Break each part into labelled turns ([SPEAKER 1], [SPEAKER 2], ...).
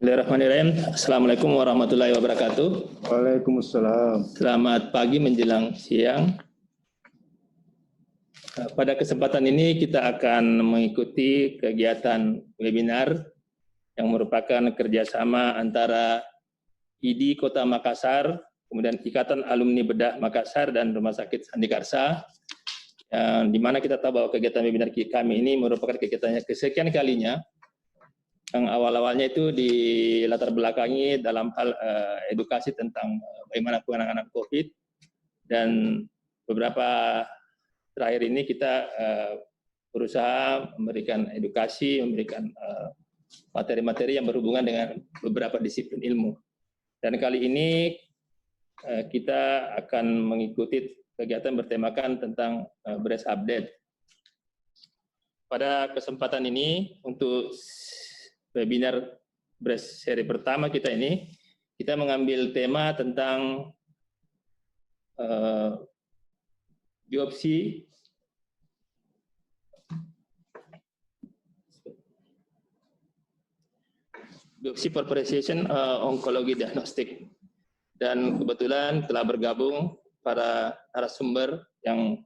[SPEAKER 1] Bismillahirrahmanirrahim. Assalamualaikum warahmatullahi wabarakatuh.
[SPEAKER 2] Waalaikumsalam.
[SPEAKER 1] Selamat pagi menjelang siang. Pada kesempatan ini kita akan mengikuti kegiatan webinar yang merupakan kerjasama antara ID Kota Makassar, kemudian Ikatan Alumni Bedah Makassar dan Rumah Sakit Sandi Karsa, di mana kita tahu bahwa kegiatan webinar kami ini merupakan kegiatannya kesekian kalinya. Yang awal-awalnya itu di latar belakangi dalam hal edukasi tentang bagaimana penanganan COVID, dan beberapa terakhir ini kita berusaha memberikan edukasi, memberikan materi-materi yang berhubungan dengan beberapa disiplin ilmu. Dan kali ini kita akan mengikuti kegiatan bertemakan tentang BRES Update. Pada kesempatan ini untuk webinar BRES seri pertama kita ini, kita mengambil tema tentang biopsi for precision onkologi diagnostik. Dan kebetulan telah bergabung para narasumber yang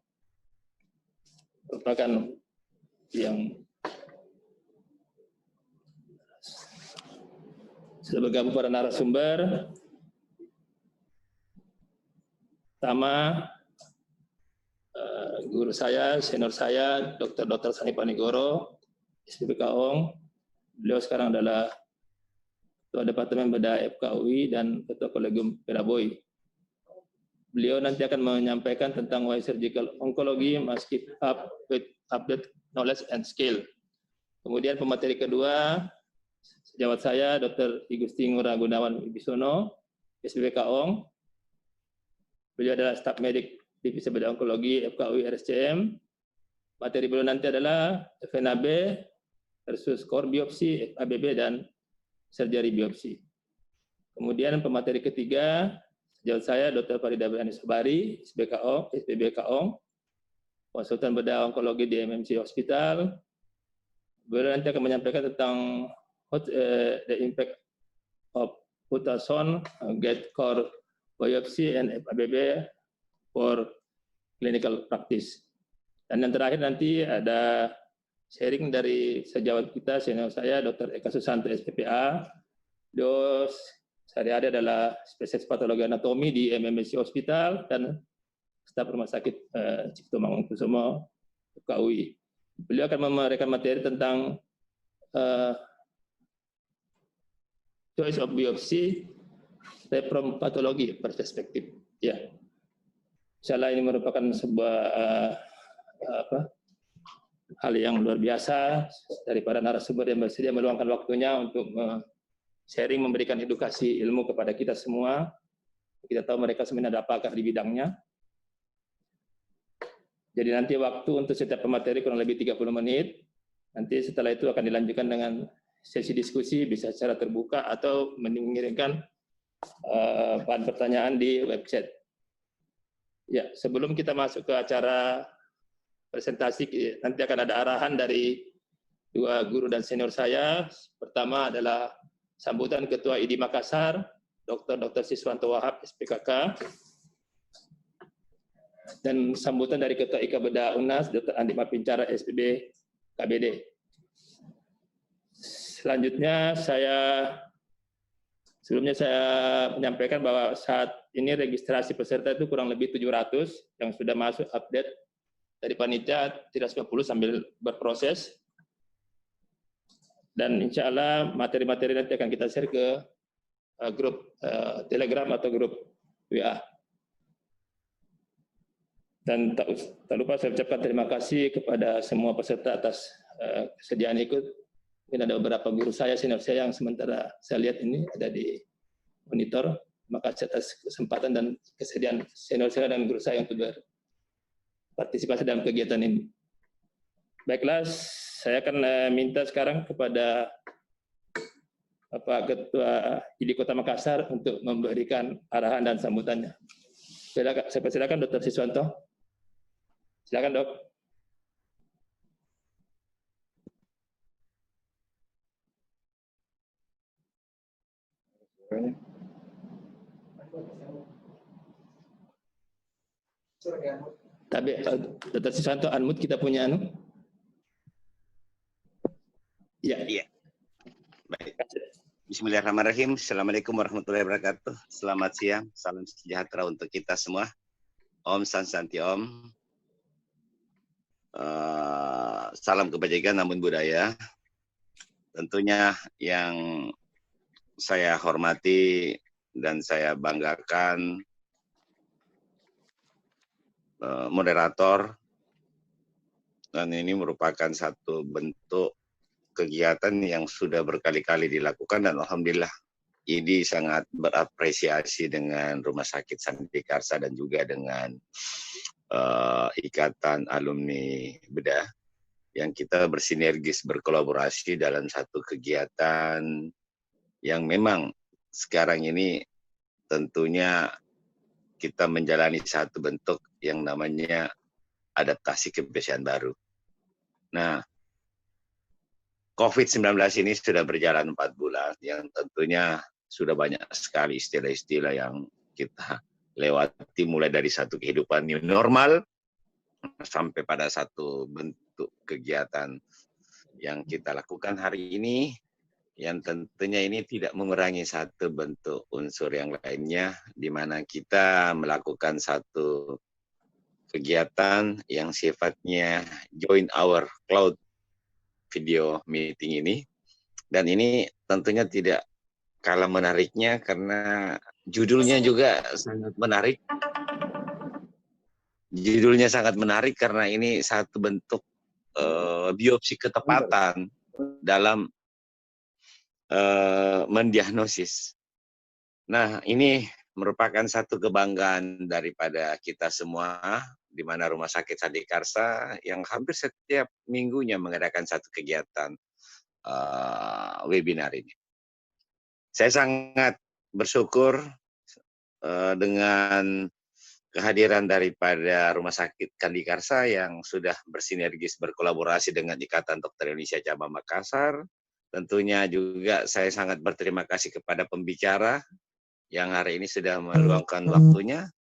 [SPEAKER 1] merupakan sudah bergabung para narasumber. Pertama, guru saya, senior saya, Dr. Sani Panigoro, SPPK ONG. Beliau sekarang adalah Ketua Departemen Bedah FKUI dan Ketua Kolegium Pedaboi. Beliau nanti akan menyampaikan tentang why surgical oncology must keep up with update knowledge and skill. Kemudian pemateri kedua, sejawat saya, Dr. Igusti Ngurah Gunawan Wibisono, SPPK ONG. Beliau adalah staf medik Divisi Bedah Onkologi FKUI RSCM. Materi beliau nanti adalah FNAB versus core biopsi, FABB, dan surgery biopsi. Kemudian pemateri ketiga, sejawat saya, Dr. Farida Berhani Sabari, SPBK ONG, konsultan bedah onkologi di MMC Hospital. Beliau nanti akan menyampaikan tentang the impact of ultrasound, gate core biopsy, and FABB for clinical practice. Dan yang terakhir nanti ada sharing dari sejawat kita, senior saya, Dr. Eka Susanto, SPPA. Beliau sehari-hari adalah spesialis patologi anatomi di MMC Hospital dan staf rumah sakit Cipto Mangunkusumo FKUI. Beliau akan memberikan materi tentang choice of biopsy from patologi perspektif. Ya, insyaallah ini merupakan sebuah hal yang luar biasa daripada narasumber yang bersedia meluangkan waktunya untuk sharing, memberikan edukasi ilmu kepada kita semua. Kita tahu mereka sebenarnya ada pakar di bidangnya. Jadi nanti waktu untuk setiap pemateri kurang lebih 30 menit. Nanti setelah itu akan dilanjutkan dengan sesi diskusi, bisa secara terbuka atau mengirimkan bahan pertanyaan di website. Ya, sebelum kita masuk ke acara presentasi, nanti akan ada arahan dari dua guru dan senior saya. Pertama adalah sambutan Ketua ID Makassar, Dr. Siswanto Wahab, SPKK, dan sambutan dari Ketua IKA Bedah UNAS, Dr. Andi Mapincara, SPB KBD. Selanjutnya sebelumnya saya menyampaikan bahwa saat ini registrasi peserta itu kurang lebih 700 yang sudah masuk update dari panitia, 350 sambil berproses. Dan insya Allah materi-materi nanti akan kita share ke grup Telegram atau grup WA. Dan tak lupa saya ucapkan terima kasih kepada semua peserta atas kesediaan ikut. Mungkin ada beberapa guru saya, senior saya yang sementara saya lihat ini ada di monitor. Terima kasih atas kesempatan dan kesediaan senior saya dan guru saya untuk berpartisipasi dalam kegiatan ini. Baiklah, saya akan minta sekarang kepada Bapak Ketua ID Kota Makassar untuk memberikan arahan dan sambutannya. Saya persilakan Dr. Siswanto. Silakan, Dok.
[SPEAKER 2] Kayaknya.
[SPEAKER 1] Tapi Dr. Susanto unmute kita punya Ya.
[SPEAKER 3] Iya. Baik. Bismillahirrahmanirrahim. Assalamualaikum warahmatullahi wabarakatuh. Selamat siang. Salam sejahtera untuk kita semua. Om Santi Om. Salam kebajikan namun budaya. Tentunya yang saya hormati dan saya banggakan moderator, dan ini merupakan satu bentuk kegiatan yang sudah berkali-kali dilakukan dan alhamdulillah ini sangat berapresiasi dengan Rumah Sakit Sandikarsa dan juga dengan Ikatan Alumni Bedah yang kita bersinergis berkolaborasi dalam satu kegiatan yang memang sekarang ini tentunya kita menjalani satu bentuk yang namanya adaptasi kebiasaan baru. Nah, COVID-19 ini sudah berjalan 4 bulan, yang tentunya sudah banyak sekali istilah-istilah yang kita lewati, mulai dari satu kehidupan new normal, sampai pada satu bentuk kegiatan yang kita lakukan hari ini, yang tentunya ini tidak mengurangi satu bentuk unsur yang lainnya, di mana kita melakukan satu kegiatan yang sifatnya join our cloud video meeting ini. Dan ini tentunya tidak kalah menariknya karena judulnya juga sangat menarik. Judulnya sangat menarik karena ini satu bentuk biopsi ketepatan dalam mendiagnosis. Nah, ini merupakan satu kebanggaan daripada kita semua, di mana Rumah Sakit Sandikarsa yang hampir setiap minggunya mengadakan satu kegiatan webinar ini. Saya sangat bersyukur dengan kehadiran daripada Rumah Sakit Sandikarsa yang sudah bersinergis berkolaborasi dengan Ikatan Dokter Indonesia Cabang Makassar. Tentunya juga saya sangat berterima kasih kepada pembicara yang hari ini sudah meluangkan waktunya.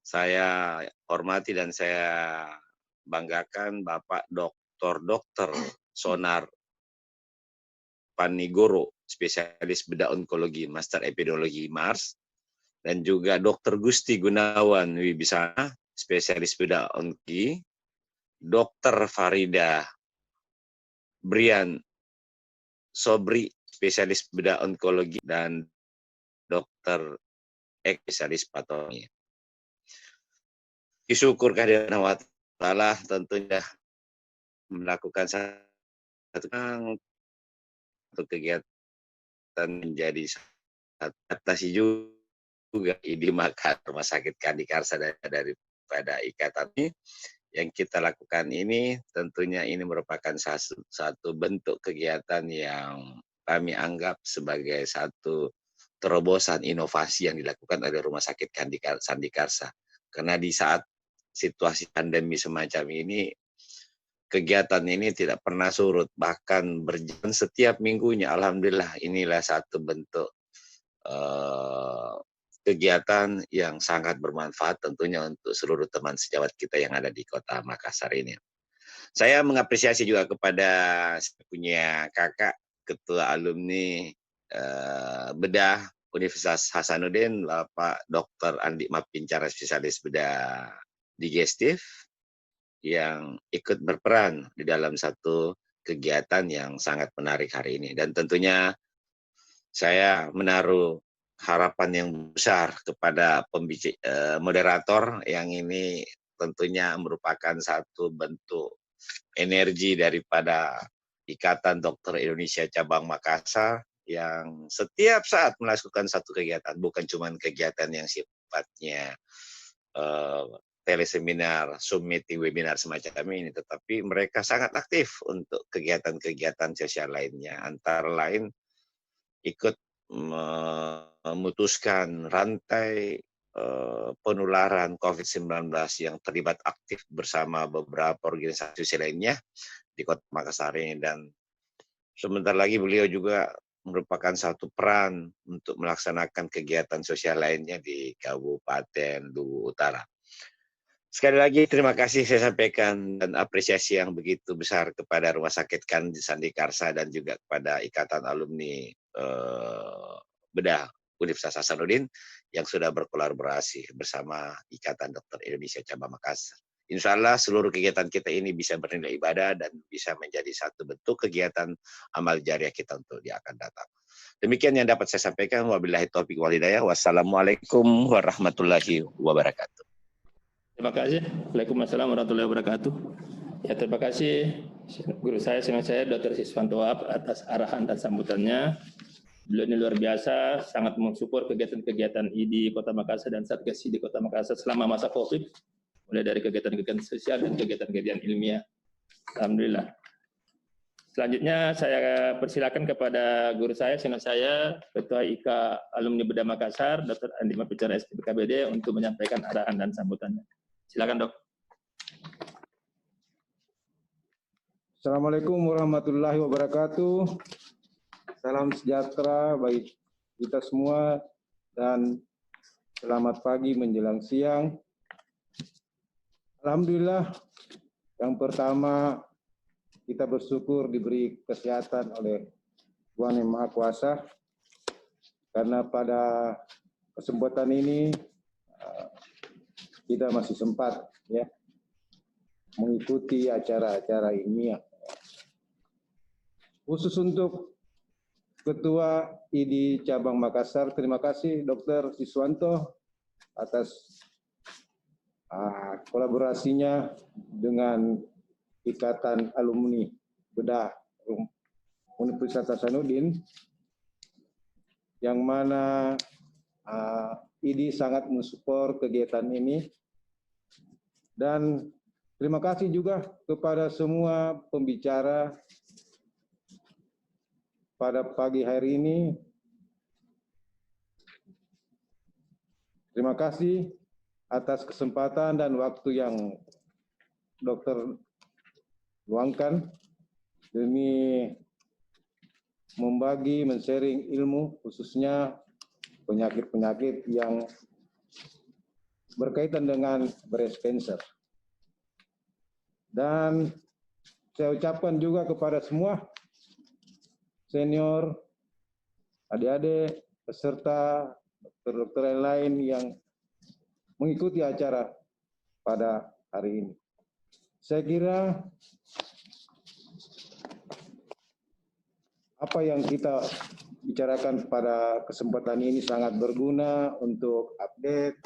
[SPEAKER 3] Saya hormati dan saya banggakan Bapak Dr. Sonar Panigoro, spesialis bedah onkologi, Master Epidemiologi Mars, dan juga Dr. Gusti Gunawan Wibisana, spesialis bedah onkologi, Dr. Farida Brian Sobri, spesialis bedah onkologi, dan Dr. spesialis patologi. Syukur kehadiran Allah Ta'ala tentunya melakukan satu kegiatan menjadi adaptasi juga ide maka Rumah Sakit Sandikarsa daripada ikatan ini. Yang kita lakukan ini tentunya ini merupakan satu bentuk kegiatan yang kami anggap sebagai satu terobosan inovasi yang dilakukan oleh Rumah Sakit Sandikarsa. Karena di saat situasi pandemi semacam ini, kegiatan ini tidak pernah surut, bahkan berjalan setiap minggunya. Alhamdulillah inilah satu bentuk kegiatan yang sangat bermanfaat tentunya untuk seluruh teman sejawat kita yang ada di Kota Makassar ini. Saya mengapresiasi juga kepada punya kakak Ketua Alumni Bedah Universitas Hasanuddin, Bapak Dr. Andi Mapincara, spesialis bedah digestif, yang ikut berperan di dalam satu kegiatan yang sangat menarik hari ini. Dan tentunya saya menaruh harapan yang besar kepada moderator yang ini tentunya merupakan satu bentuk energi daripada Ikatan Dokter Indonesia Cabang Makassar yang setiap saat melakukan satu kegiatan, bukan cuma kegiatan yang sifatnya teleseminar, Zoom meeting, webinar semacam ini, tetapi mereka sangat aktif untuk kegiatan-kegiatan sosial lainnya, antara lain ikut memutuskan rantai penularan COVID-19 yang terlibat aktif bersama beberapa organisasi lainnya di Kota Makassar ini. Dan sebentar lagi beliau juga merupakan satu peran untuk melaksanakan kegiatan sosial lainnya di Kabupaten Luwu Utara. Sekali lagi terima kasih saya sampaikan dan apresiasi yang begitu besar kepada Rumah Sakit Kandi Sandikarsa dan juga kepada Ikatan Alumni Bedah Universitas Hasanuddin yang sudah berkolaborasi bersama Ikatan Dokter Indonesia Cabang Makassar. Insya Allah seluruh kegiatan kita ini bisa bernilai ibadah dan bisa menjadi satu bentuk kegiatan amal jariah kita untuk di akan datang. Demikian yang dapat saya sampaikan. Wabillahi taufiq wal hidayah. Wassalamualaikum warahmatullahi wabarakatuh.
[SPEAKER 1] Terima kasih. Waalaikumsalam warahmatullahi wabarakatuh. Ya, terima kasih guru saya, senior saya, Dr. Siswanto Wahab atas arahan dan sambutannya. Beliau ini luar biasa, sangat mensupport kegiatan-kegiatan ID Kota Makassar dan Satgas ID Kota Makassar selama masa COVID, mulai dari kegiatan-kegiatan sosial dan kegiatan-kegiatan ilmiah. Alhamdulillah. Selanjutnya saya persilakan kepada guru saya, senior saya, Ketua IK Alumni Bedah Makassar, Dr. Andi Mapicara SPKBD untuk menyampaikan arahan dan sambutannya. Silakan, Dok.
[SPEAKER 2] Assalamualaikum warahmatullahi wabarakatuh. Salam sejahtera bagi kita semua dan selamat pagi menjelang siang. Alhamdulillah, yang pertama kita bersyukur diberi kesehatan oleh Tuhan Yang Maha Kuasa, karena pada kesempatan ini kita masih sempat ya mengikuti acara-acara ilmiah. Khusus untuk Ketua ID Cabang Makassar, terima kasih Dr. Siswanto atas kolaborasinya dengan Ikatan Alumni Bedah Universitas Hasanuddin, yang mana ID sangat mensupport kegiatan ini. Dan terima kasih juga kepada semua pembicara pada pagi hari ini. Terima kasih atas kesempatan dan waktu yang Dokter luangkan demi membagi, men-sharing ilmu, khususnya penyakit-penyakit yang berkaitan dengan breast cancer. Dan saya ucapkan juga kepada semua senior, adik-adik, peserta, dokter-dokter yang lain yang mengikuti acara pada hari ini. Saya kira apa yang kita bicarakan pada kesempatan ini sangat berguna untuk update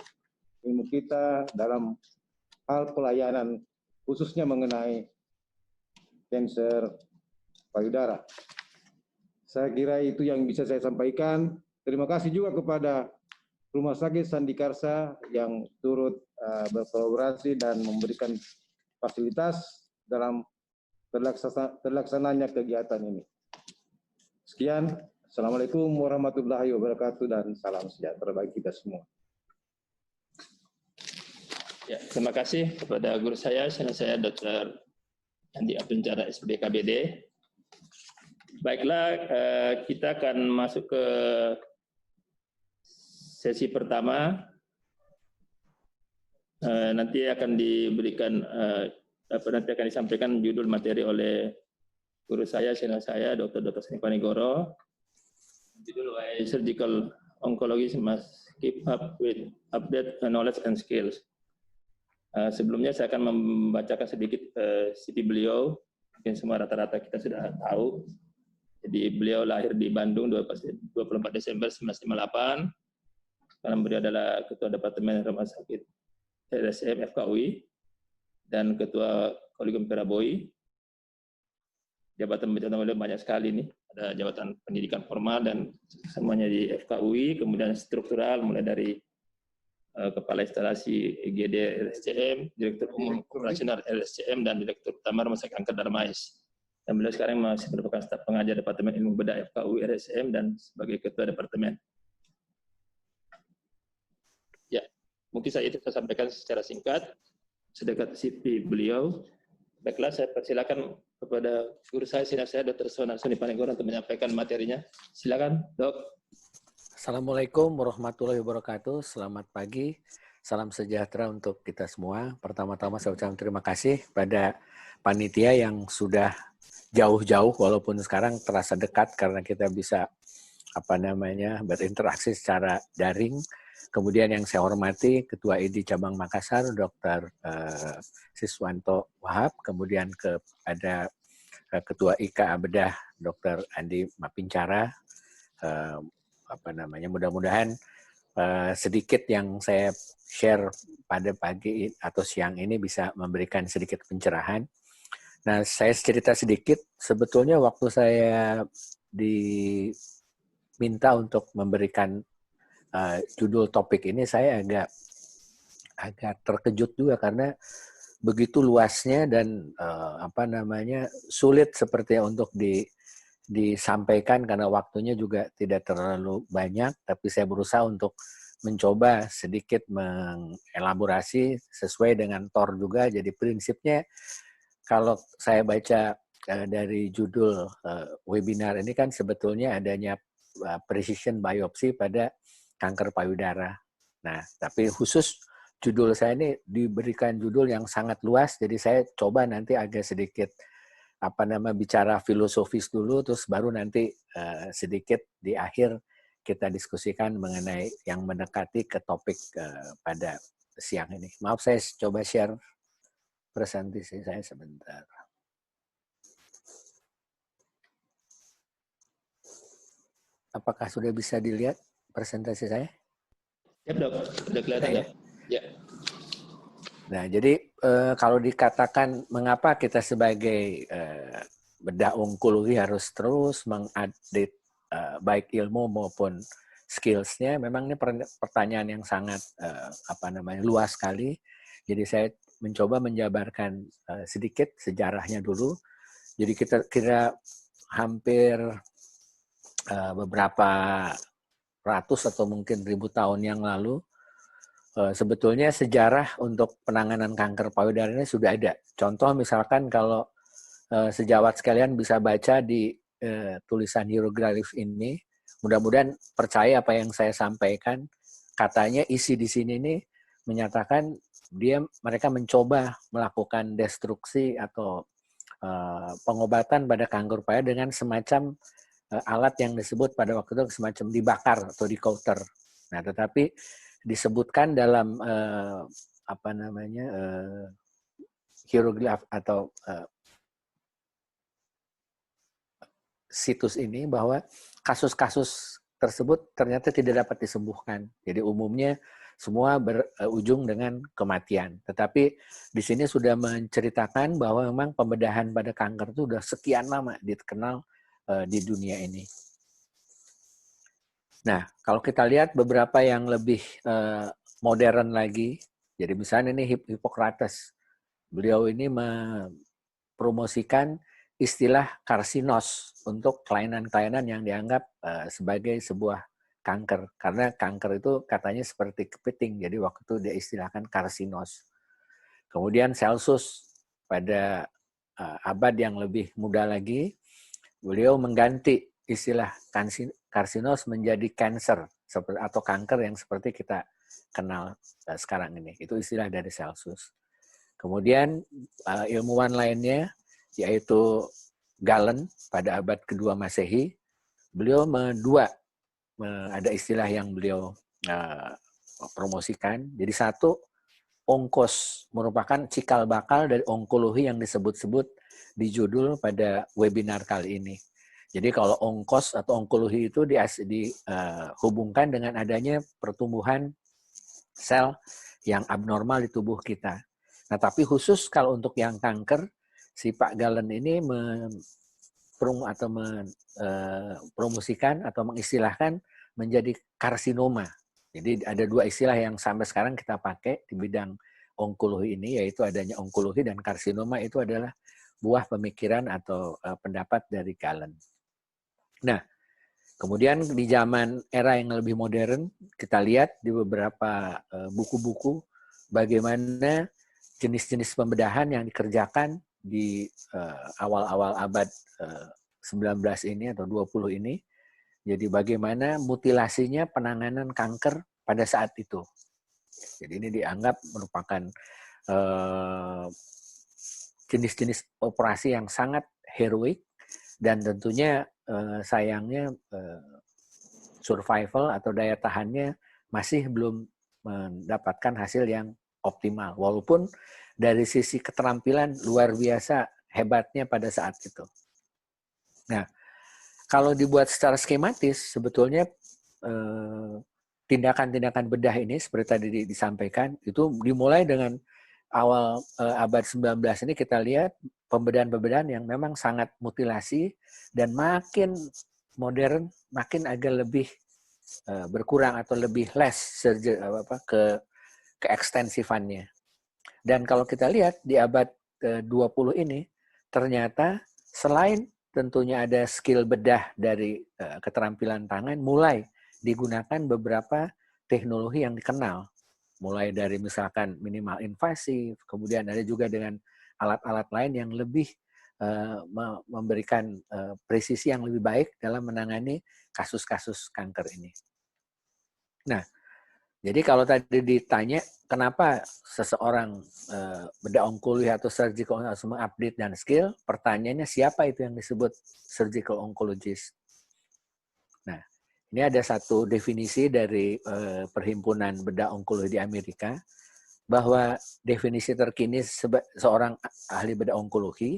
[SPEAKER 2] ilmu kita dalam hal pelayanan, khususnya mengenai kanker payudara. Saya kira itu yang bisa saya sampaikan. Terima kasih juga kepada Rumah Sakit Sandikarsa yang turut berkolaborasi dan memberikan fasilitas dalam terlaksananya kegiatan ini. Sekian, Assalamualaikum warahmatullahi wabarakatuh dan salam sejahtera bagi kita semua.
[SPEAKER 1] Ya, terima kasih kepada guru saya, senior saya Dr. Andi Mapicara SPKBD. Baiklah, kita akan masuk ke sesi pertama. Nanti akan diberikan, nanti akan disampaikan judul materi oleh guru saya, senior saya, Dr. Sani Panigoro. Judul Why Surgical Oncology Must Keep Up with Update Knowledge and Skills. Sebelumnya saya akan membacakan sedikit CV beliau. Mungkin semua rata-rata kita sudah tahu. Jadi beliau lahir di Bandung 24 Desember 1958. Sekarang beliau adalah Ketua Departemen Rumah Sakit RSCM FKUI dan Ketua Kolegium Peraboy. Jabatan beliau banyak sekali nih. Ada jabatan pendidikan formal dan semuanya di FKUI, kemudian struktural mulai dari Kepala Instalasi IGD RSCM, Direktur Umum Operasional RSCM, dan Direktur Utama Rumah Sakit Kanker Darmais. Dan beliau sekarang masih merupakan staf pengajar Departemen Ilmu Bedah FKUI RSCM dan sebagai Ketua Departemen. Ya, mungkin saya itu saya sampaikan secara singkat, sedikit CV beliau. Baiklah, saya persilakan kepada guru saya, senior saya, Dr. Sony Panegoro untuk menyampaikan materinya. Silakan, Dok.
[SPEAKER 4] Assalamualaikum warahmatullahi wabarakatuh. Selamat pagi. Salam sejahtera untuk kita semua. Pertama-tama saya ucapkan terima kasih pada panitia yang sudah jauh-jauh walaupun sekarang terasa dekat karena kita bisa berinteraksi secara daring. Kemudian yang saya hormati Ketua ID Cabang Makassar Dr. Siswanto Wahab, kemudian ada Ketua IKA Bedah Dr. Andi Mapincara. Mudah-mudahan sedikit yang saya share pada pagi atau siang ini bisa memberikan sedikit pencerahan. Nah, saya cerita sedikit. Sebetulnya waktu saya diminta untuk memberikan judul topik ini, saya agak terkejut juga karena begitu luasnya dan sulit seperti untuk disampaikan karena waktunya juga tidak terlalu banyak, tapi saya berusaha untuk mencoba sedikit mengelaborasi sesuai dengan TOR juga. Jadi prinsipnya kalau saya baca dari judul webinar ini kan sebetulnya adanya precision biopsy pada kanker payudara. Nah, tapi khusus judul saya ini diberikan judul yang sangat luas, jadi saya coba nanti agak sedikit bicara filosofis dulu, terus baru nanti sedikit di akhir kita diskusikan mengenai yang mendekati ke topik pada siang ini. Maaf, saya coba share presentasi saya sebentar. Apakah sudah bisa dilihat presentasi saya?
[SPEAKER 1] Ya, Dok. Sudah kelihatan, Dok. Ya.
[SPEAKER 4] Nah, jadi kalau dikatakan mengapa kita sebagai bedah onkologi harus terus mengupdate baik ilmu maupun skills-nya, memang ini pertanyaan yang sangat luas sekali. Jadi saya mencoba menjabarkan sedikit sejarahnya dulu. Jadi kita kira hampir beberapa ratus atau mungkin ribu tahun yang lalu, sebetulnya sejarah untuk penanganan kanker payudara ini sudah ada. Contoh misalkan kalau sejawat sekalian bisa baca di tulisan hieroglif ini, mudah-mudahan percaya apa yang saya sampaikan. Katanya isi di sini ini menyatakan mereka mencoba melakukan destruksi atau pengobatan pada kanker payudara dengan semacam alat yang disebut pada waktu itu semacam dibakar atau di-counter. Nah, tetapi disebutkan dalam hieroglif atau situs ini bahwa kasus-kasus tersebut ternyata tidak dapat disembuhkan. Jadi umumnya semua berujung dengan kematian. Tetapi di sini sudah menceritakan bahwa memang pembedahan pada kanker itu sudah sekian lama dikenal di dunia ini. Nah, kalau kita lihat beberapa yang lebih modern lagi, jadi misalnya ini Hippocrates. Beliau ini mempromosikan istilah karsinos untuk kelainan-kelainan yang dianggap sebagai sebuah kanker. Karena kanker itu katanya seperti kepiting, jadi waktu itu dia istilahkan karsinos. Kemudian Celsus pada abad yang lebih muda lagi, beliau mengganti istilah karsinos menjadi cancer atau kanker yang seperti kita kenal sekarang ini. Itu istilah dari Celsus. Kemudian ilmuwan lainnya yaitu Galen pada abad kedua Masehi, beliau ada istilah yang beliau promosikan. Jadi satu, onkos merupakan cikal bakal dari onkologi yang disebut-sebut di judul pada webinar kali ini. Jadi kalau onkos atau onkologi itu dihubungkan dengan adanya pertumbuhan sel yang abnormal di tubuh kita. Nah, tapi khusus kalau untuk yang kanker, si Pak Galen ini mempromosikan atau mengistilahkan menjadi karsinoma. Jadi ada dua istilah yang sampai sekarang kita pakai di bidang onkologi ini, yaitu adanya onkologi dan karsinoma itu adalah buah pemikiran atau pendapat dari Galen. Nah, kemudian di zaman era yang lebih modern, kita lihat di beberapa buku-buku bagaimana jenis-jenis pembedahan yang dikerjakan di awal-awal abad 19 ini atau 20 ini. Jadi bagaimana mutilasinya penanganan kanker pada saat itu. Jadi ini dianggap merupakan jenis-jenis operasi yang sangat heroik dan tentunya sayangnya survival atau daya tahannya masih belum mendapatkan hasil yang optimal. Walaupun dari sisi keterampilan luar biasa hebatnya pada saat itu. Nah, kalau dibuat secara skematis, sebetulnya tindakan-tindakan bedah ini seperti tadi disampaikan, itu dimulai dengan awal abad 19 ini kita lihat pembedahan-pembedahan yang memang sangat mutilasi dan makin modern, makin agak lebih berkurang atau lebih less ke ekstensifannya. Dan kalau kita lihat di abad ke-20 ini, ternyata selain tentunya ada skill bedah dari keterampilan tangan, mulai digunakan beberapa teknologi yang dikenal. Mulai dari misalkan minimal invasif, kemudian ada juga dengan alat-alat lain yang lebih memberikan presisi yang lebih baik dalam menangani kasus-kasus kanker ini. Nah, jadi kalau tadi ditanya kenapa seseorang bedah onkologi atau surgical harus mengupdate dan skill, pertanyaannya siapa itu yang disebut surgical oncologist? Nah, ini ada satu definisi dari Perhimpunan Bedah Onkologi di Amerika, bahwa definisi terkini seorang ahli bedah onkologi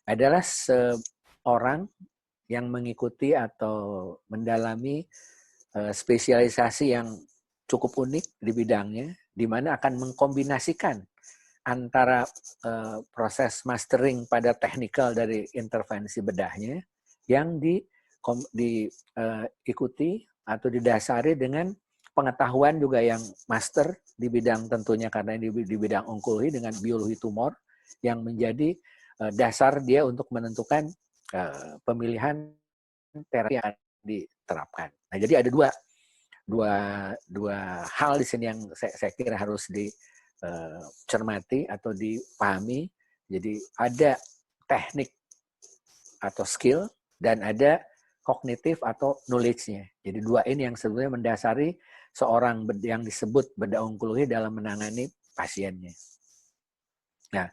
[SPEAKER 4] adalah seorang yang mengikuti atau mendalami spesialisasi yang cukup unik di bidangnya, di mana akan mengkombinasikan antara proses mastering pada teknikal dari intervensi bedahnya yang diikuti atau didasari dengan pengetahuan juga yang master di bidang tentunya karena di bidang onkologi dengan biologi tumor yang menjadi dasar dia untuk menentukan pemilihan terapi yang diterapkan. Nah, jadi ada dua hal di sini yang saya kira harus dicermati atau dipahami. Jadi ada teknik atau skill dan ada kognitif atau knowledge-nya. Jadi dua ini yang sebenarnya mendasari seorang yang disebut bedah onkologi dalam menangani pasiennya. Nah,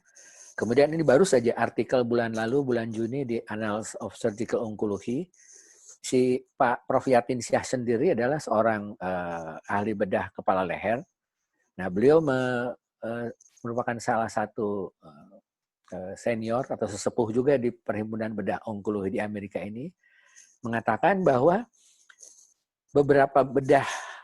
[SPEAKER 4] kemudian ini baru saja artikel bulan lalu, bulan Juni di Annals of Surgical Oncology, si Pak Prof. Yatin Syah sendiri adalah seorang ahli bedah kepala leher. Nah, beliau merupakan salah satu senior atau sesepuh juga di Perhimpunan Bedah Onkologi di Amerika ini, mengatakan bahwa beberapa bedah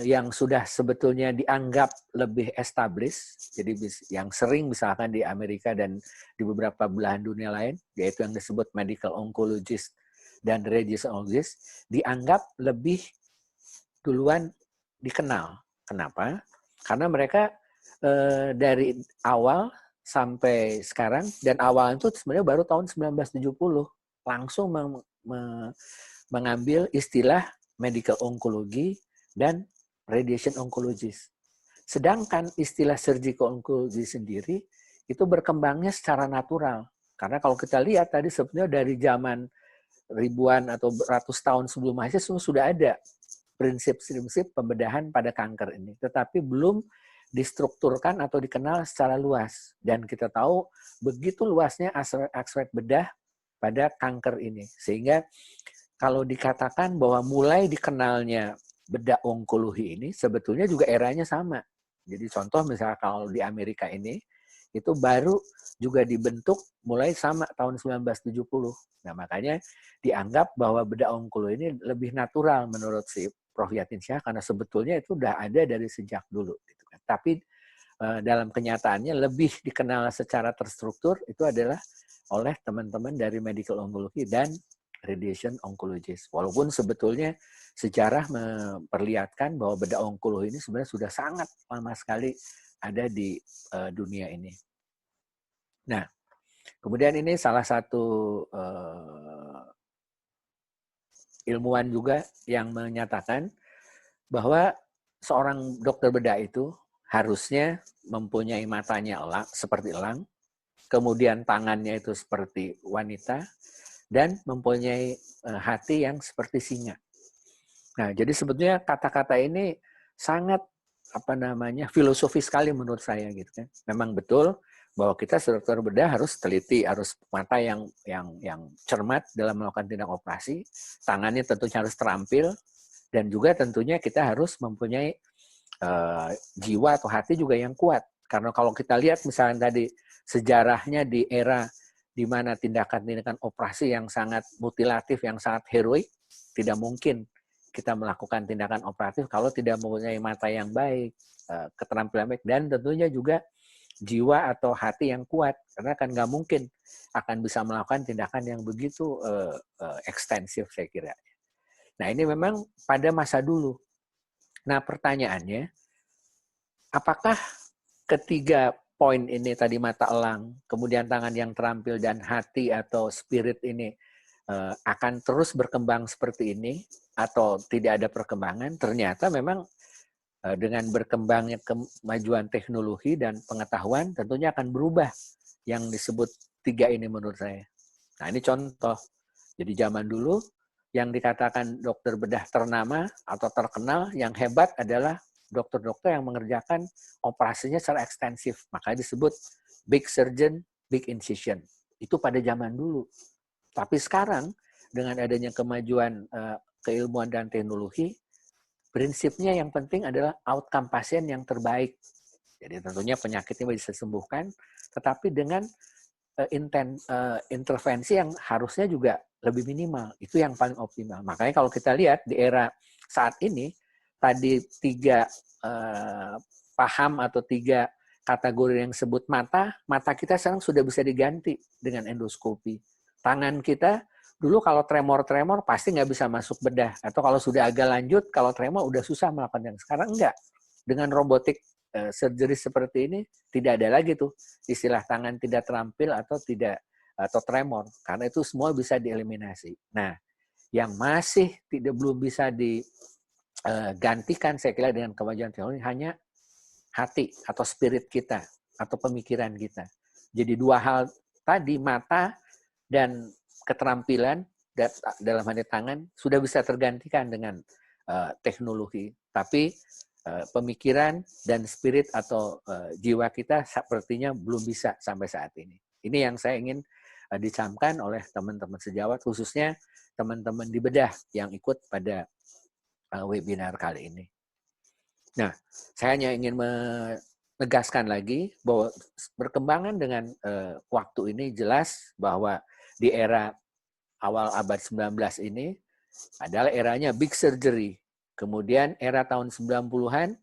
[SPEAKER 4] yang sudah sebetulnya dianggap lebih established, jadi yang sering misalkan di Amerika dan di beberapa belahan dunia lain, yaitu yang disebut medical oncologist dan radiation oncologist, dianggap lebih duluan dikenal. Kenapa? Karena mereka dari awal sampai sekarang, dan awal itu sebenarnya baru tahun 1970, langsung mengambil istilah medical oncology dan radiation oncologist. Sedangkan istilah surgical oncology sendiri itu berkembangnya secara natural. Karena kalau kita lihat tadi sebenarnya dari zaman ribuan atau ratus tahun sebelum Masehi sudah ada prinsip-prinsip pembedahan pada kanker ini. Tetapi belum distrukturkan atau dikenal secara luas. Dan kita tahu begitu luasnya aspek bedah pada kanker ini. Sehingga kalau dikatakan bahwa mulai dikenalnya bedah onkologi ini sebetulnya juga eranya sama. Jadi contoh misalnya kalau di Amerika ini itu baru juga dibentuk mulai sama tahun 1970. Nah, makanya dianggap bahwa bedah onkologi ini lebih natural menurut si Prof. Yatin Syah karena sebetulnya itu udah ada dari sejak dulu gitu kan. Tapi dalam kenyataannya lebih dikenal secara terstruktur itu adalah oleh teman-teman dari medical oncology dan radiation oncologist. Walaupun sebetulnya sejarah memperlihatkan bahwa bedah onkologi ini sebenarnya sudah sangat lama sekali ada di dunia ini. Nah, kemudian ini salah satu ilmuwan juga yang menyatakan bahwa seorang dokter bedah itu harusnya mempunyai matanya seperti elang, kemudian tangannya itu seperti wanita, dan mempunyai hati yang seperti singa. Nah, jadi sebetulnya kata-kata ini sangat filosofis sekali menurut saya gitu kan. Memang betul bahwa kita dokter bedah harus teliti, harus mata yang cermat dalam melakukan tindak operasi, tangannya tentunya harus terampil, dan juga tentunya kita harus mempunyai jiwa atau hati juga yang kuat. Karena kalau kita lihat misalnya tadi sejarahnya di era di mana tindakan-tindakan operasi yang sangat mutilatif, yang sangat heroik, tidak mungkin kita melakukan tindakan operatif kalau tidak mempunyai mata yang baik, keterampilan baik, dan tentunya juga jiwa atau hati yang kuat. Karena kan nggak mungkin akan bisa melakukan tindakan yang begitu ekstensif, saya kira. Nah, ini memang pada masa dulu. Nah, pertanyaannya, apakah ketiga poin ini tadi, mata elang, kemudian tangan yang terampil, dan hati atau spirit ini akan terus berkembang seperti ini atau tidak ada perkembangan? Ternyata memang dengan berkembangnya kemajuan teknologi dan pengetahuan tentunya akan berubah yang disebut tiga ini menurut saya. Nah, ini contoh. Jadi zaman dulu yang dikatakan dokter bedah ternama atau terkenal, yang hebat adalah dokter-dokter yang mengerjakan operasinya secara ekstensif. Makanya disebut big surgeon, big incision. Itu pada zaman dulu. Tapi sekarang dengan adanya kemajuan keilmuan dan teknologi, prinsipnya yang penting adalah outcome pasien yang terbaik. Jadi tentunya penyakitnya bisa disembuhkan, tetapi dengan intervensi yang harusnya juga lebih minimal. Itu yang paling optimal. Makanya kalau kita lihat di era saat ini, tadi tiga paham atau tiga kategori yang disebut mata kita sekarang sudah bisa diganti dengan endoskopi. Tangan kita, dulu kalau tremor pasti nggak bisa masuk bedah. Atau kalau sudah agak lanjut, kalau tremor udah susah melakukan yang sekarang enggak. Dengan robotik surgery seperti ini, tidak ada lagi tuh istilah tangan tidak terampil atau tremor. Karena itu semua bisa dieliminasi. Nah, yang masih belum bisa digantikan saya kira dengan kemajuan teknologi hanya hati atau spirit kita atau pemikiran kita. Jadi dua hal tadi, mata dan keterampilan dalam hati tangan sudah bisa tergantikan dengan teknologi. Tapi pemikiran dan spirit atau jiwa kita sepertinya belum bisa sampai saat ini. Ini yang saya ingin dicamkan oleh teman-teman sejawat, khususnya teman-teman di bedah yang ikut pada webinar kali ini. Nah, saya hanya ingin menegaskan lagi bahwa berkembangan dengan waktu ini jelas bahwa di era awal abad 19 ini adalah eranya big surgery. Kemudian era tahun 90-an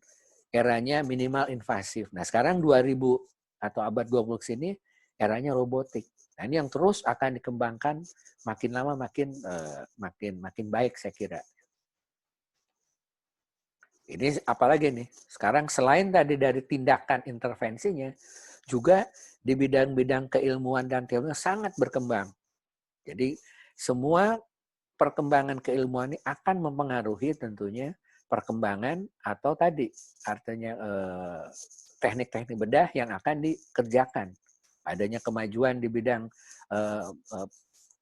[SPEAKER 4] eranya minimal invasif. Nah, sekarang 2000 atau abad 20 sini eranya robotik. Nah, ini yang terus akan dikembangkan makin lama makin baik saya kira. Ini apalagi nih, sekarang selain tadi dari tindakan intervensinya, juga di bidang-bidang keilmuan dan teknologi sangat berkembang. Jadi semua perkembangan keilmuan ini akan mempengaruhi tentunya perkembangan atau tadi artinya teknik-teknik bedah yang akan dikerjakan. Adanya kemajuan di bidang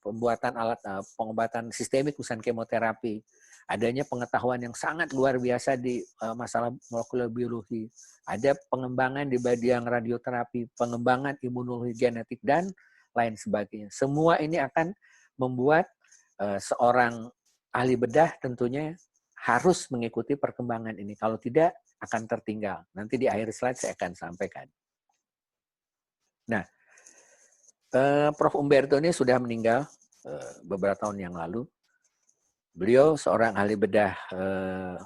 [SPEAKER 4] pembuatan alat pengobatan sistemik, misalnya kemoterapi. Adanya pengetahuan yang sangat luar biasa di masalah molekuler biologi. Ada pengembangan di bidang radioterapi, pengembangan imunologi genetik, dan lain sebagainya. Semua ini akan membuat seorang ahli bedah tentunya harus mengikuti perkembangan ini. Kalau tidak, akan tertinggal. Nanti di akhir slide saya akan sampaikan. Nah, Prof. Umberto ini sudah meninggal beberapa tahun yang lalu. Beliau seorang ahli bedah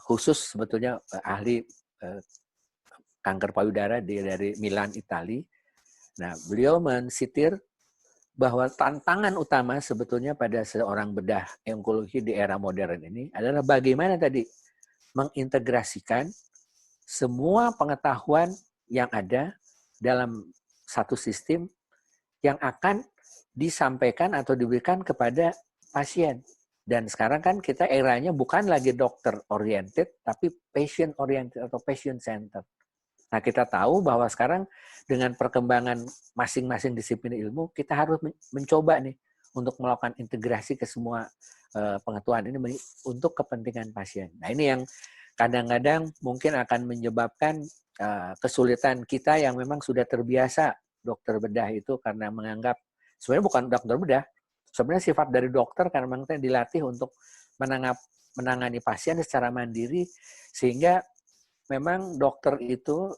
[SPEAKER 4] khusus, sebetulnya ahli kanker payudara dari Milan, Italia. Nah, beliau mensitir bahwa tantangan utama sebetulnya pada seorang bedah onkologi di era modern ini adalah bagaimana tadi mengintegrasikan semua pengetahuan yang ada dalam satu sistem yang akan disampaikan atau diberikan kepada pasien. Dan sekarang kan kita eranya bukan lagi dokter oriented, tapi patient oriented atau patient centered. Nah, kita tahu bahwa sekarang dengan perkembangan masing-masing disiplin ilmu, kita harus mencoba nih untuk melakukan integrasi ke semua pengetahuan ini untuk kepentingan pasien. Nah, ini yang kadang-kadang mungkin akan menyebabkan kesulitan kita yang memang sudah terbiasa dokter bedah itu karena menganggap, sebenarnya bukan dokter bedah, sebenarnya sifat dari dokter karena memang dilatih untuk menangani pasien secara mandiri, sehingga memang dokter itu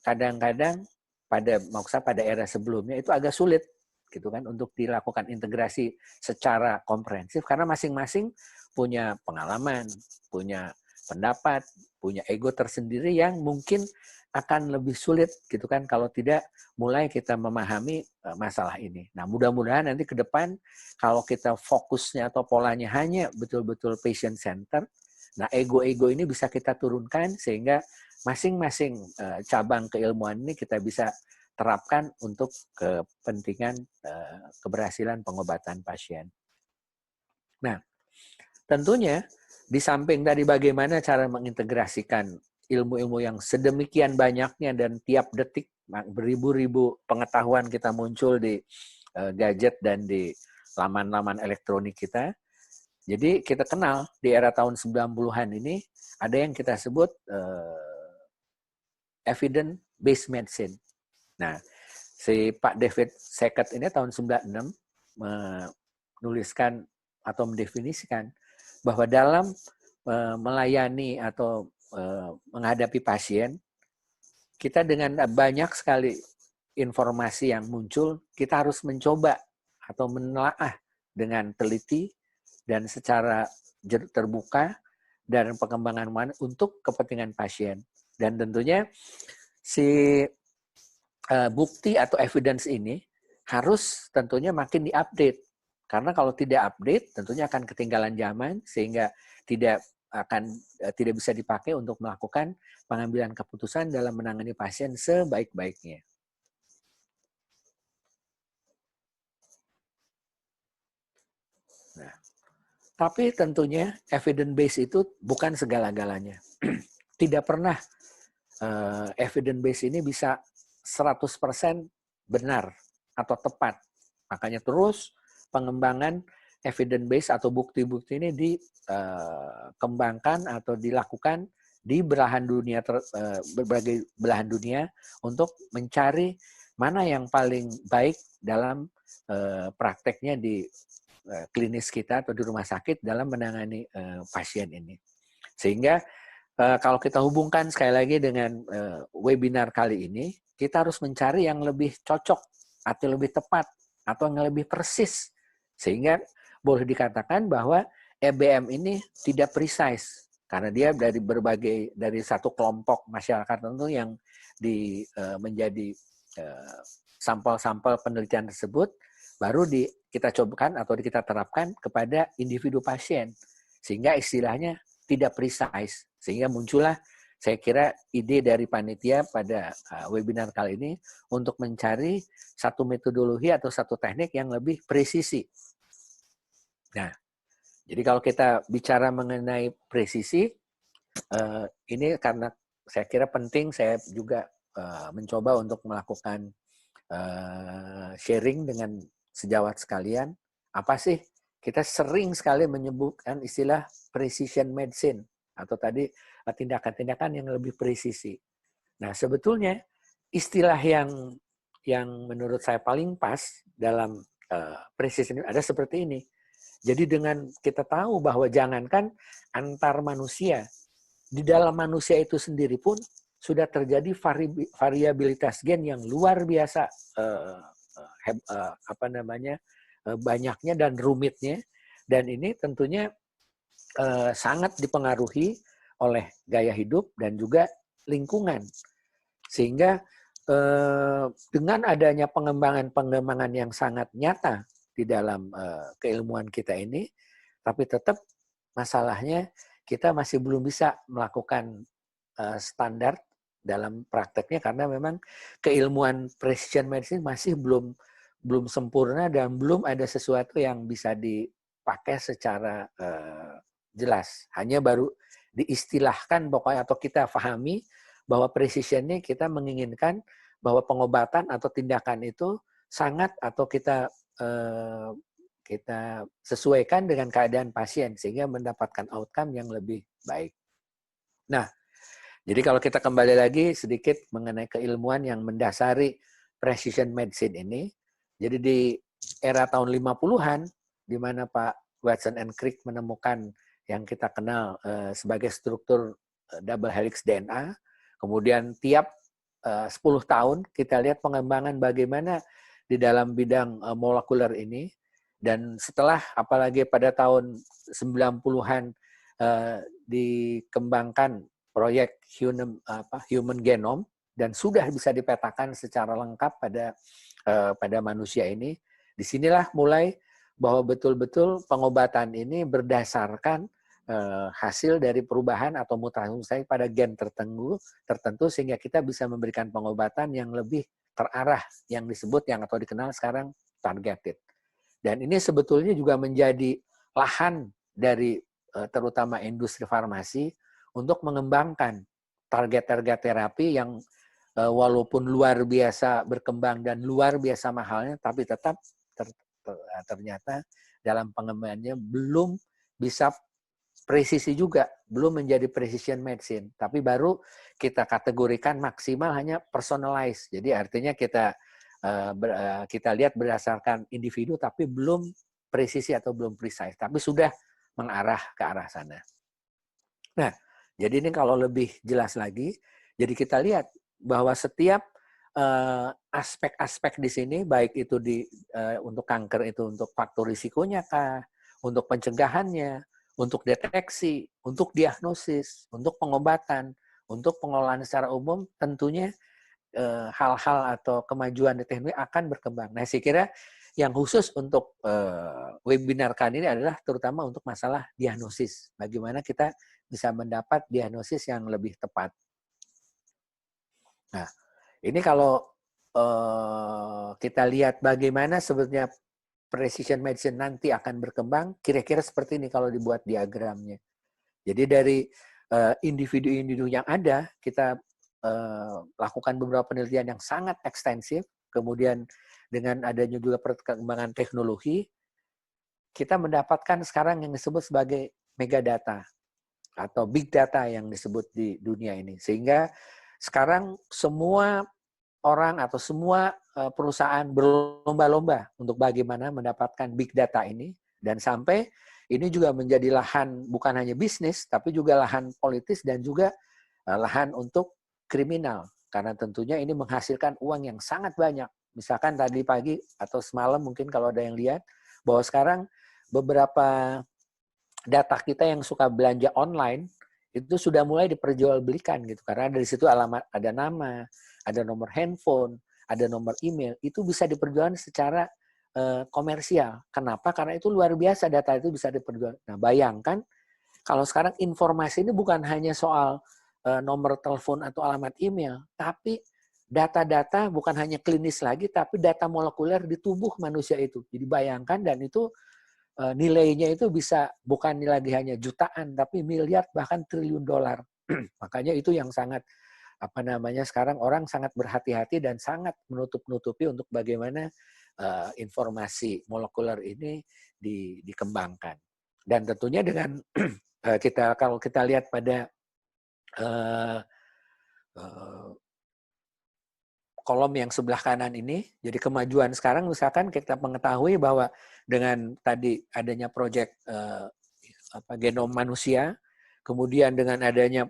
[SPEAKER 4] kadang-kadang pada era sebelumnya itu agak sulit gitu kan untuk dilakukan integrasi secara komprehensif karena masing-masing punya pengalaman, punya pendapat, punya ego tersendiri yang mungkin akan lebih sulit gitu kan kalau tidak mulai kita memahami masalah ini. Nah, mudah-mudahan nanti ke depan kalau kita fokusnya atau polanya hanya betul-betul patient center, nah ego-ego ini bisa kita turunkan sehingga masing-masing cabang keilmuan ini kita bisa terapkan untuk kepentingan keberhasilan pengobatan pasien. Nah, tentunya di samping dari bagaimana cara mengintegrasikan ilmu-ilmu yang sedemikian banyaknya dan tiap detik beribu-ribu pengetahuan kita muncul di gadget dan di laman-laman elektronik kita. Jadi kita kenal di era tahun 90-an ini ada yang kita sebut evidence-based medicine. Nah, si Pak David Sackett ini tahun 96 menuliskan atau mendefinisikan bahwa dalam melayani atau menghadapi pasien, kita dengan banyak sekali informasi yang muncul, kita harus mencoba atau menelaah dengan teliti dan secara terbuka dan pengembangan untuk kepentingan pasien. Dan tentunya si bukti atau evidence ini harus tentunya makin diupdate. Karena kalau tidak update, tentunya akan ketinggalan zaman sehingga tidak bisa dipakai untuk melakukan pengambilan keputusan dalam menangani pasien sebaik-baiknya. Nah, tapi tentunya evidence base itu bukan segala-galanya. Tidak pernah evidence base ini bisa 100% benar atau tepat. Makanya terus pengembangan evidence base atau bukti-bukti ini dikembangkan atau dilakukan di belahan dunia berbagai belahan dunia untuk mencari mana yang paling baik dalam prakteknya di klinis kita atau di rumah sakit dalam menangani pasien ini. Sehingga kalau kita hubungkan sekali lagi dengan webinar kali ini, kita harus mencari yang lebih cocok atau lebih tepat atau yang lebih persis. Sehingga boleh dikatakan bahwa EBM ini tidak precise karena dia dari satu kelompok masyarakat tertentu yang menjadi sampel-sampel penelitian tersebut baru kita cobakan atau kita terapkan kepada individu pasien. Sehingga istilahnya tidak precise. Sehingga muncullah saya kira ide dari panitia pada webinar kali ini untuk mencari satu metodologi atau satu teknik yang lebih presisi. Nah, jadi kalau kita bicara mengenai presisi, ini karena saya kira penting, saya juga mencoba untuk melakukan sharing dengan sejawat sekalian. Apa sih? Kita sering sekali menyebutkan istilah precision medicine atau tadi tindakan-tindakan yang lebih presisi. Nah, sebetulnya istilah yang menurut saya paling pas dalam precision ada seperti ini. Jadi dengan kita tahu bahwa jangankan antar manusia, di dalam manusia itu sendiri pun sudah terjadi variabilitas gen yang luar biasa banyaknya dan rumitnya, dan ini tentunya sangat dipengaruhi oleh gaya hidup dan juga lingkungan. Sehingga dengan adanya pengembangan yang sangat nyata di dalam keilmuan kita ini, tapi tetap masalahnya kita masih belum bisa melakukan standar dalam prakteknya karena memang keilmuan precision medicine masih belum sempurna dan belum ada sesuatu yang bisa dipakai secara jelas. Hanya baru diistilahkan pokoknya atau kita pahami bahwa precision ini kita menginginkan bahwa pengobatan atau tindakan itu sangat atau kita sesuaikan dengan keadaan pasien sehingga mendapatkan outcome yang lebih baik. Nah, jadi kalau kita kembali lagi sedikit mengenai keilmuan yang mendasari precision medicine ini, jadi di era tahun 50-an, di mana Pak Watson and Crick menemukan yang kita kenal sebagai struktur double helix DNA, kemudian tiap 10 tahun kita lihat pengembangan bagaimana di dalam bidang molekuler ini, dan setelah apalagi pada tahun 90-an dikembangkan proyek human genome dan sudah bisa dipetakan secara lengkap pada manusia ini. Disinilah mulai bahwa betul-betul pengobatan ini berdasarkan hasil dari perubahan atau mutasi pada gen tertentu sehingga kita bisa memberikan pengobatan yang lebih terarah yang disebut atau dikenal sekarang targeted. Dan ini sebetulnya juga menjadi lahan dari terutama industri farmasi untuk mengembangkan target-target terapi yang walaupun luar biasa berkembang dan luar biasa mahalnya, tapi tetap ternyata dalam pengembangannya belum bisa presisi juga, belum menjadi precision medicine, tapi baru kita kategorikan maksimal hanya personalized. Jadi artinya kita lihat berdasarkan individu, tapi belum presisi atau belum precise, tapi sudah mengarah ke arah sana. Nah, jadi ini kalau lebih jelas lagi, jadi kita lihat bahwa setiap aspek-aspek di sini, baik itu untuk kanker itu untuk faktor risikonya kah, untuk pencegahannya, untuk deteksi, untuk diagnosis, untuk pengobatan, untuk pengelolaan secara umum, tentunya hal-hal atau kemajuan di teknologi akan berkembang. Nah, saya kira yang khusus untuk webinar kali ini adalah terutama untuk masalah diagnosis. Bagaimana kita bisa mendapat diagnosis yang lebih tepat. Nah, ini kalau kita lihat bagaimana sebetulnya precision medicine nanti akan berkembang, kira-kira seperti ini kalau dibuat diagramnya. Jadi dari individu-individu yang ada, kita lakukan beberapa penelitian yang sangat ekstensif, kemudian dengan adanya juga perkembangan teknologi, kita mendapatkan sekarang yang disebut sebagai megadata atau big data yang disebut di dunia ini. Sehingga sekarang semua orang atau semua perusahaan berlomba-lomba untuk bagaimana mendapatkan big data ini, dan sampai ini juga menjadi lahan bukan hanya bisnis, tapi juga lahan politis dan juga lahan untuk kriminal. Karena tentunya ini menghasilkan uang yang sangat banyak. Misalkan tadi pagi atau semalam mungkin kalau ada yang lihat, bahwa sekarang beberapa data kita yang suka belanja online, itu sudah mulai diperjualbelikan gitu. Karena dari situ alamat, ada nama, ada nomor handphone, ada nomor email, itu bisa diperjualkan secara komersial. Kenapa? Karena itu luar biasa data itu bisa diperjualkan. Nah, bayangkan kalau sekarang informasi ini bukan hanya soal nomor telepon atau alamat email, tapi data-data bukan hanya klinis lagi, tapi data molekuler di tubuh manusia itu. Jadi bayangkan, dan itu nilainya itu bisa bukan lagi hanya jutaan, tapi miliar bahkan triliun dolar. Makanya itu yang sangat sekarang orang sangat berhati-hati dan sangat menutup-nutupi untuk bagaimana informasi molekuler ini dikembangkan. Dan tentunya dengan kalau kita lihat pada kolom yang sebelah kanan ini, jadi kemajuan sekarang misalkan kita mengetahui bahwa dengan tadi adanya proyek genom manusia, kemudian dengan adanya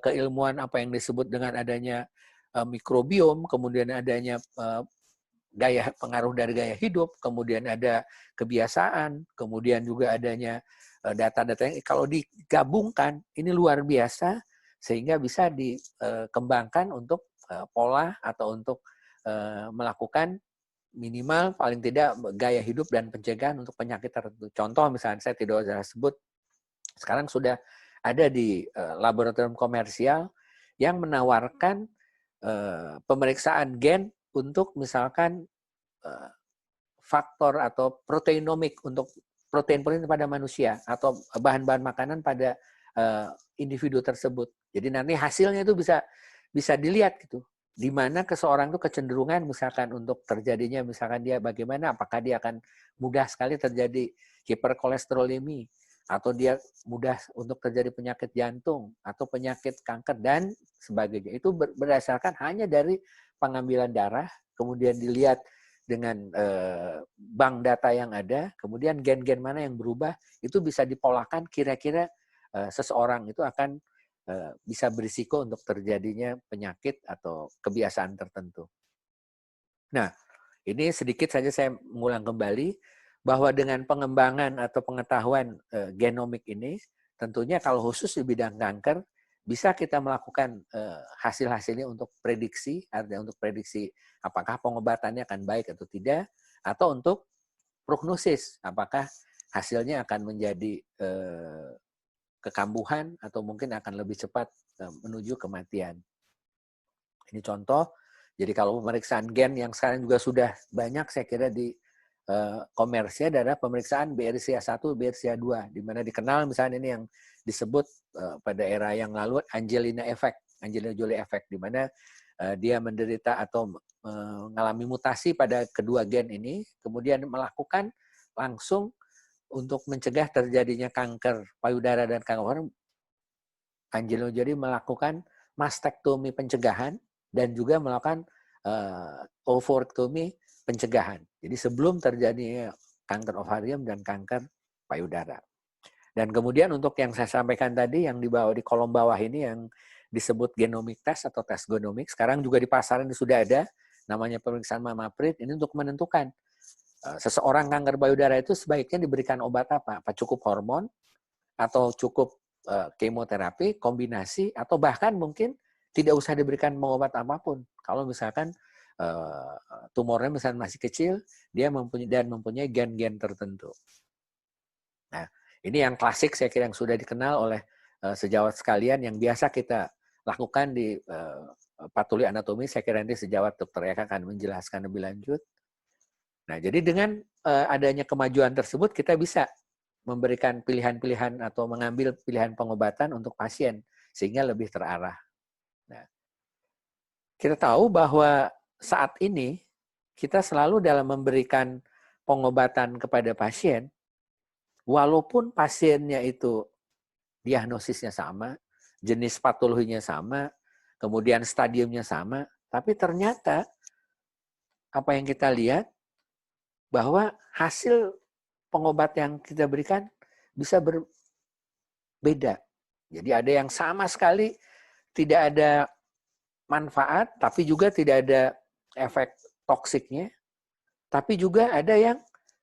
[SPEAKER 4] keilmuan apa yang disebut dengan adanya mikrobiom, kemudian adanya pengaruh dari gaya hidup, kemudian ada kebiasaan, kemudian juga adanya data-data yang kalau digabungkan ini luar biasa, sehingga bisa dikembangkan untuk pola atau untuk melakukan minimal paling tidak gaya hidup dan pencegahan untuk penyakit tertentu. Contoh misalnya saya tidak usah sebut, sekarang sudah ada di laboratorium komersial yang menawarkan pemeriksaan gen untuk misalkan faktor atau proteinomik untuk protein-protein pada manusia atau bahan-bahan makanan pada individu tersebut. Jadi nanti hasilnya itu bisa bisa dilihat gitu. Di mana seseorang itu kecenderungan misalkan untuk terjadinya, misalkan dia bagaimana, apakah dia akan mudah sekali terjadi hiperkolesterolemi, atau dia mudah untuk terjadi penyakit jantung, atau penyakit kanker, dan sebagainya. Itu berdasarkan hanya dari pengambilan darah, kemudian dilihat dengan bank data yang ada, kemudian gen-gen mana yang berubah, itu bisa dipolakan kira-kira seseorang itu akan bisa berisiko untuk terjadinya penyakit atau kebiasaan tertentu. Nah, ini sedikit saja saya mengulang kembali bahwa dengan pengembangan atau pengetahuan genomik ini, tentunya kalau khusus di bidang kanker, bisa kita melakukan hasil-hasilnya untuk prediksi, artinya untuk prediksi apakah pengobatannya akan baik atau tidak, atau untuk prognosis, apakah hasilnya akan menjadi kekambuhan atau mungkin akan lebih cepat menuju kematian. Ini contoh. Jadi kalau pemeriksaan gen yang sekarang juga sudah banyak, saya kira di komersial adalah pemeriksaan BRCA1, BRCA2, di mana dikenal misalnya ini yang disebut pada era yang lalu Angelina Jolie effect, di mana dia menderita atau mengalami mutasi pada kedua gen ini, kemudian melakukan langsung untuk mencegah terjadinya kanker payudara dan kanker, Angelina Jolie melakukan mastektomi pencegahan dan juga melakukan ovarektomi pencegahan. Jadi sebelum terjadinya kanker ovarium dan kanker payudara. Dan kemudian untuk yang saya sampaikan tadi, yang dibawa di kolom bawah ini yang disebut genomic test atau tes genomik, sekarang juga di pasaran sudah ada, namanya pemeriksaan Mamaprit, ini untuk menentukan seseorang kanker payudara itu sebaiknya diberikan obat apa? Apa cukup hormon, atau cukup kemoterapi, kombinasi, atau bahkan mungkin tidak usah diberikan obat apapun. Kalau misalkan tumornya misalnya masih kecil, dia mempunyai gen-gen tertentu. Nah, ini yang klasik saya kira yang sudah dikenal oleh sejawat sekalian yang biasa kita lakukan di patologi anatomi. Saya kira nanti sejawat Dr. Eka akan menjelaskan lebih lanjut. Nah, jadi dengan adanya kemajuan tersebut, kita bisa memberikan pilihan-pilihan atau mengambil pilihan pengobatan untuk pasien sehingga lebih terarah. Nah, kita tahu bahwa saat ini kita selalu dalam memberikan pengobatan kepada pasien, walaupun pasiennya itu diagnosisnya sama, jenis patologinya sama, kemudian stadiumnya sama, tapi ternyata apa yang kita lihat bahwa hasil pengobat yang kita berikan bisa berbeda. Jadi ada yang sama sekali tidak ada manfaat, tapi juga tidak ada efek toksiknya. Tapi juga ada yang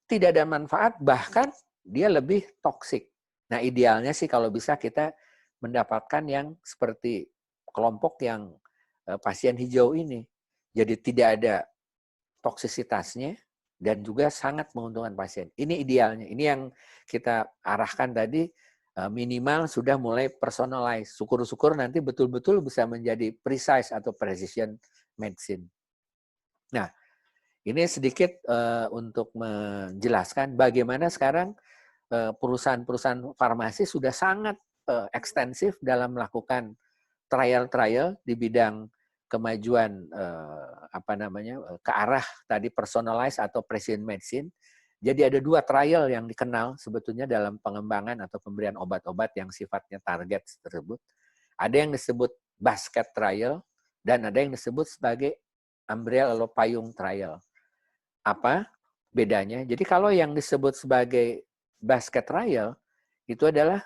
[SPEAKER 4] tidak ada manfaat, bahkan dia lebih toksik. Nah, idealnya sih kalau bisa kita mendapatkan yang seperti kelompok yang pasien hijau ini. Jadi tidak ada toksisitasnya dan juga sangat menguntungkan pasien. Ini idealnya. Ini yang kita arahkan tadi, minimal sudah mulai personalized. Syukur-syukur nanti betul-betul bisa menjadi precise atau precision medicine. Nah, ini sedikit untuk menjelaskan bagaimana sekarang perusahaan-perusahaan farmasi sudah sangat ekstensif dalam melakukan trial-trial di bidang kemajuan ke arah tadi personalized atau precision medicine. Jadi ada 2 trial yang dikenal sebetulnya dalam pengembangan atau pemberian obat-obat yang sifatnya target tersebut. Ada yang disebut basket trial dan ada yang disebut sebagai umbrella atau payung trial. Apa bedanya? Jadi kalau yang disebut sebagai basket trial itu adalah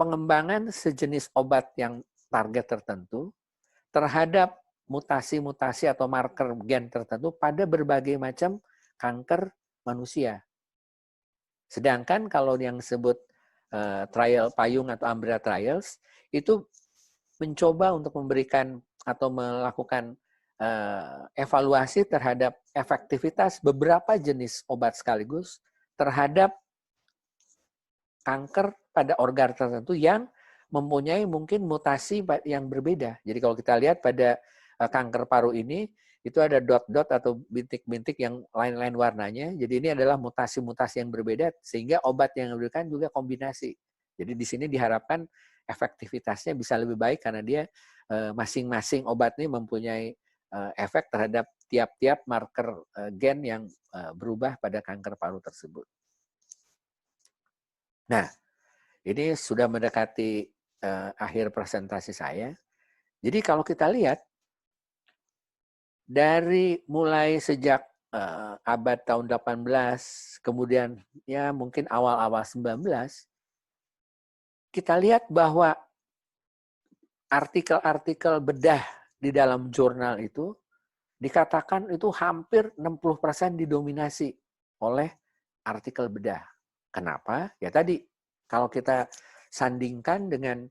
[SPEAKER 4] pengembangan sejenis obat yang target tertentu terhadap mutasi-mutasi atau marker gen tertentu pada berbagai macam kanker manusia. Sedangkan kalau yang disebut trial payung atau umbrella trials itu mencoba untuk memberikan atau melakukan evaluasi terhadap efektivitas beberapa jenis obat sekaligus terhadap kanker pada organ tertentu yang mempunyai mungkin mutasi yang berbeda. Jadi kalau kita lihat pada kanker paru ini, itu ada dot-dot atau bintik-bintik yang lain-lain warnanya. Jadi ini adalah mutasi-mutasi yang berbeda, sehingga obat yang diberikan juga kombinasi. Jadi di sini diharapkan efektivitasnya bisa lebih baik karena dia masing-masing obat ini mempunyai efek terhadap tiap-tiap marker gen yang berubah pada kanker paru tersebut. Nah, ini sudah mendekati akhir presentasi saya. Jadi kalau kita lihat, dari mulai sejak abad tahun 18, kemudian ya mungkin awal-awal 19, kita lihat bahwa artikel-artikel bedah di dalam jurnal itu dikatakan itu hampir 60% didominasi oleh artikel bedah. Kenapa? Ya tadi, kalau kita sandingkan dengan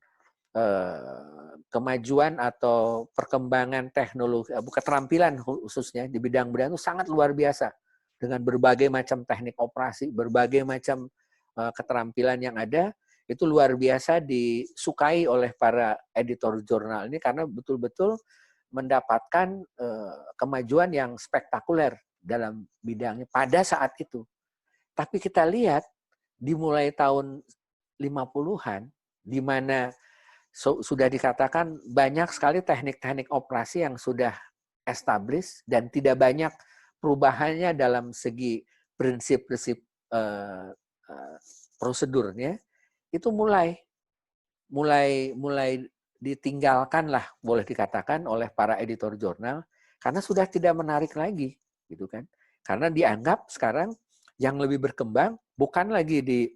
[SPEAKER 4] kemajuan atau perkembangan teknologi, keterampilan khususnya di bidang bedah itu sangat luar biasa. Dengan berbagai macam teknik operasi, berbagai macam keterampilan yang ada, itu luar biasa disukai oleh para editor jurnal ini karena betul-betul mendapatkan kemajuan yang spektakuler dalam bidangnya pada saat itu. Tapi kita lihat dimulai tahun 50-an, di mana sudah dikatakan banyak sekali teknik-teknik operasi yang sudah established dan tidak banyak perubahannya dalam segi prinsip-prinsip prosedurnya, itu mulai ditinggalkan lah, boleh dikatakan, oleh para editor jurnal karena sudah tidak menarik lagi, gitu kan? Karena dianggap sekarang yang lebih berkembang bukan lagi di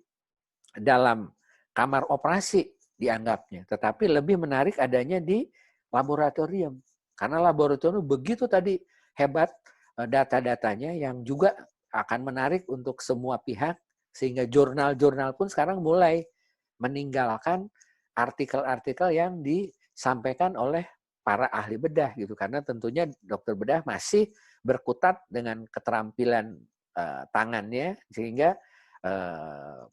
[SPEAKER 4] dalam kamar operasi dianggapnya, tetapi lebih menarik adanya di laboratorium. Karena laboratorium begitu tadi hebat data-datanya yang juga akan menarik untuk semua pihak, sehingga jurnal-jurnal pun sekarang mulai meninggalkan artikel-artikel yang disampaikan oleh para ahli bedah gitu, karena tentunya dokter bedah masih berkutat dengan keterampilan tangannya, sehingga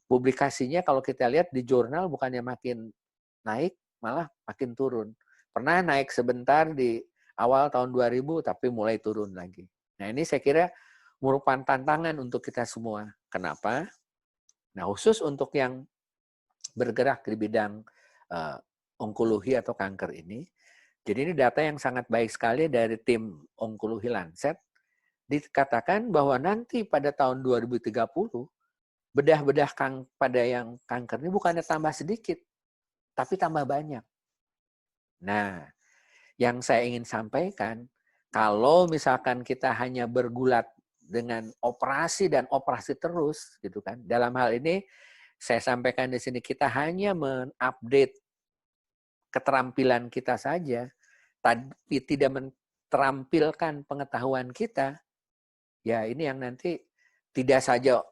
[SPEAKER 4] publikasinya kalau kita lihat di jurnal bukannya makin naik, malah makin turun. Pernah naik sebentar di awal tahun 2000 tapi mulai turun lagi. Nah, ini saya kira merupakan tantangan untuk kita semua. Kenapa? Nah, khusus untuk yang bergerak di bidang onkologi atau kanker ini. Jadi ini data yang sangat baik sekali dari tim onkologi Lancet. Dikatakan bahwa nanti pada tahun 2030, bedah-bedah pada yang kanker ini bukannya tambah sedikit, tapi tambah banyak. Nah, yang saya ingin sampaikan, kalau misalkan kita hanya bergulat dengan operasi dan operasi terus, gitu kan. Dalam hal ini, saya sampaikan di sini kita hanya mengupdate keterampilan kita saja, tapi tidak menterampilkan pengetahuan kita, ya ini yang nanti tidak saja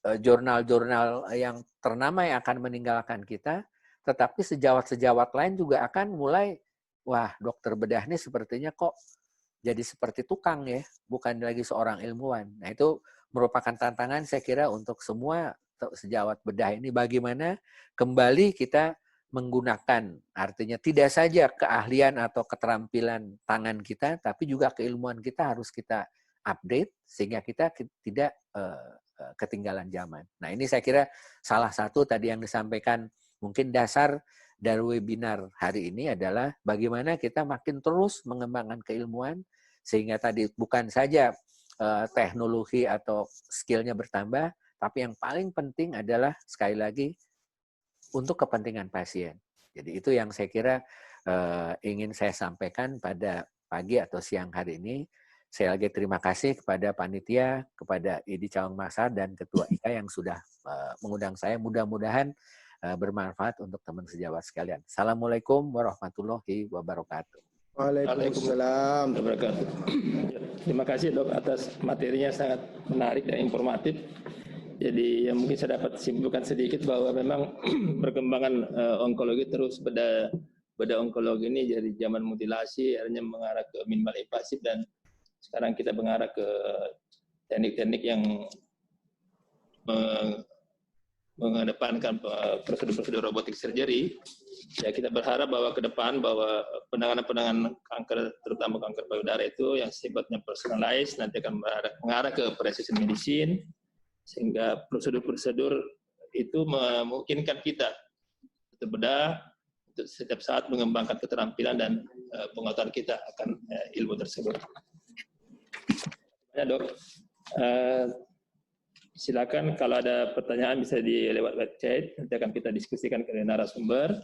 [SPEAKER 4] jurnal-jurnal yang ternama yang akan meninggalkan kita, tetapi sejawat-sejawat lain juga akan mulai, wah dokter bedah ini sepertinya kok jadi seperti tukang ya, bukan lagi seorang ilmuwan. Nah itu merupakan tantangan saya kira untuk semua sejawat bedah ini, bagaimana kembali kita menggunakan, artinya tidak saja keahlian atau keterampilan tangan kita, tapi juga keilmuan kita harus kita update sehingga kita tidak ketinggalan zaman. Nah ini saya kira salah satu tadi yang disampaikan, mungkin dasar dari webinar hari ini adalah bagaimana kita makin terus mengembangkan keilmuan sehingga tadi bukan saja teknologi atau skillnya bertambah, tapi yang paling penting adalah sekali lagi untuk kepentingan pasien. Jadi itu yang saya kira ingin saya sampaikan pada pagi atau siang hari ini. Saya lagi terima kasih kepada panitia, kepada Idi Cawang Masar dan Ketua IKA yang sudah mengundang saya. Mudah-mudahan bermanfaat untuk teman sejawat sekalian. Assalamualaikum warahmatullahi wabarakatuh.
[SPEAKER 2] Waalaikumsalam.
[SPEAKER 1] Terima kasih dok atas materinya sangat menarik dan informatif. Jadi yang mungkin saya dapat simpulkan sedikit bahwa memang perkembangan onkologi terus beda onkologi ini dari zaman mutilasi akhirnya mengarah ke minimal invasif dan sekarang kita mengarah ke teknik-teknik yang mengedepankan prosedur-prosedur robotik surgery. Ya kita berharap bahwa ke depan bahwa penanganan kanker terutama kanker payudara itu yang sifatnya personalized nanti akan mengarah ke precision medicine sehingga prosedur-prosedur itu memungkinkan kita bedah untuk setiap saat mengembangkan keterampilan dan pengetahuan kita akan ilmu tersebut. Ya, Dok. Silakan kalau ada pertanyaan bisa lewat web chat, nanti akan kita diskusikan ke narasumber.